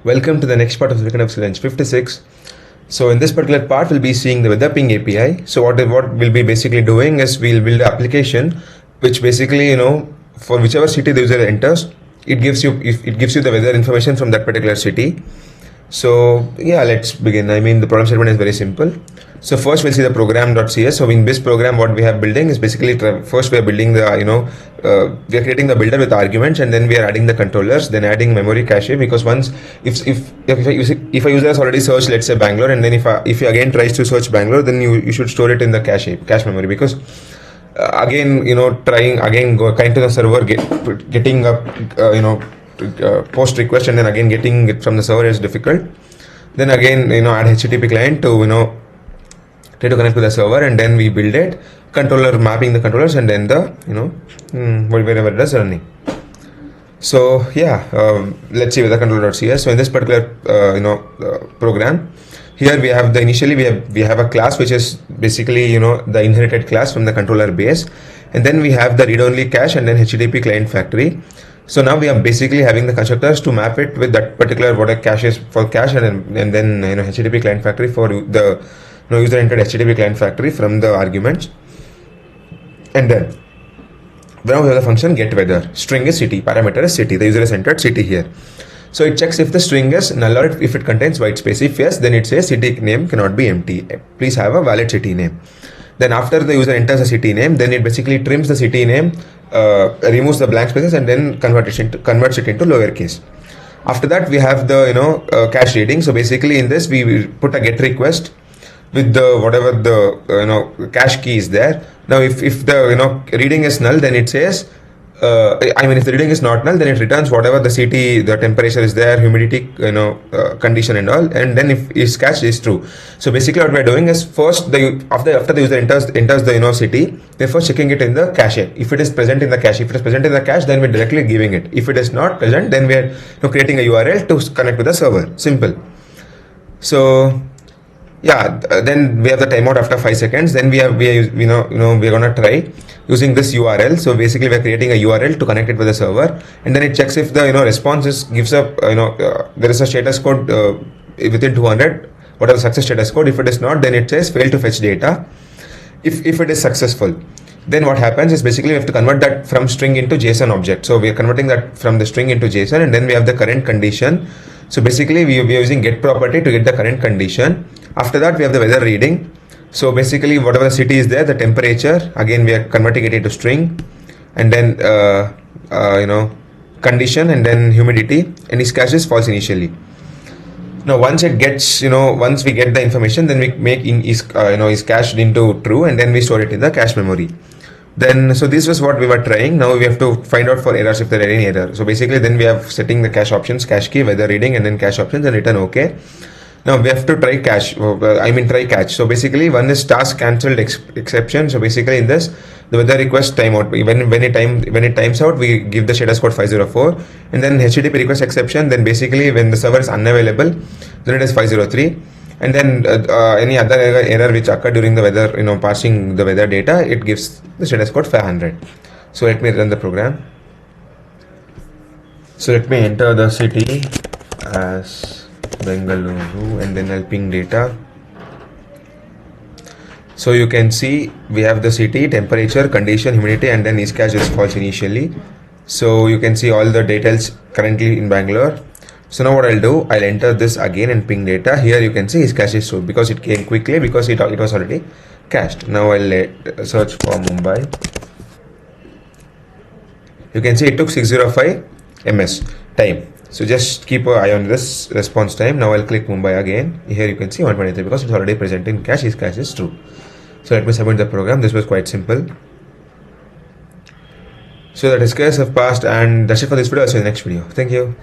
Welcome to the next part of the weekend of challenge 56. So in this particular part, we'll be seeing the WeatherPing API. So what we'll be basically doing is we'll build an application which basically, for whichever city the user enters, it gives you the weather information from that particular city. So yeah, let's begin. I mean, the problem statement is very simple. So first we'll see the program.cs. So in this program, what we have building is basically first we are building the we are creating the builder with arguments, and then we are adding the controllers, then adding memory cache, because once if a user has already searched, let's say Bangalore, and then if he again tries to search Bangalore, then you should store it in the cache memory, because again going to the server, getting a post request and then again getting it from the server is difficult. Then again add HTTP client to try to connect to the server, and then we build it, controller mapping the controllers, and then the wherever it is running. So yeah, let's see with the controller.cs. So in this particular program, here we have initially we have a class which is basically the inherited class from the controller base, and then we have the read-only cache and then HTTP client factory. So now we are basically having the constructors to map it with that particular what a cache is for cache, and then HTTP client factory for the user entered HTTP client factory from the arguments. And then now we have the function get weather. String is city, parameter is city. The user has entered city here. So it checks if the string is null or if it contains white space. If yes, then it says city name cannot be empty. Please have a valid city name. Then after the user enters a city name, then it basically trims the city name, removes the blank spaces, and then converts it into lowercase. After that, we have the cache reading. So basically in this, we will put a get request with the whatever the cache key is there. Now if the reading is null, then it says if the reading is not null, then it returns whatever the CT, the temperature is there, humidity condition and all, and then if is cached is true. So basically what we are doing is first after the user enters the city, we're first checking it in the cache. If it is present in the cache, then we're directly giving it. If it is not present, then we are creating a URL to connect with the server. Simple. So yeah, then we have the timeout after 5 seconds. Then we're gonna try using this URL. So basically we're creating a URL to connect it with the server, and then it checks if the response gives up there is a status code within 200, whatever success status code. If it is not, then it says fail to fetch data. If it is successful, then what happens is basically we have to convert that from string into JSON object. So we are converting that from the string into JSON, and then we have the current condition. So basically we are using get property to get the current condition. After that, we have the weather reading. So basically whatever the city is there, the temperature, again we are converting it into string, and then condition, and then humidity, and is cached is false initially. Now once it gets once we get the information, then we make is cached into true, and then we store it in the cache memory. Then so this was what we were trying. Now we have to find out for errors if there are any error. So basically then we have setting the cache options, cache key, weather reading, and then cache options, and return OK. Now we have to try cache. Try catch. So basically one is task cancelled exception. So basically in this, the weather request timeout. When it times out, we give the status code 504, and then HTTP request exception. Then basically when the server is unavailable, then it is 503, and then any other error which occurred during the weather, parsing the weather data, it gives the status code 500. So let me run the program. So let me enter the city as Bengaluru, and then I'll ping data. So you can see we have the city, temperature, condition, humidity, and then is cached is false initially. So you can see all the details currently in Bangalore. So now what I'll do, I'll enter this again and ping data. Here you can see is cached is true because it came quickly, because it was already cached. Now I'll search for Mumbai. You can see it took 605 ms time. So just keep an eye on this response time. Now I'll click Mumbai again. Here you can see 123 because it's already present in cache. Is cache is true. So let me submit the program. This was quite simple. So the test case have passed, and that's it for this video. I'll see you in the next video. Thank you.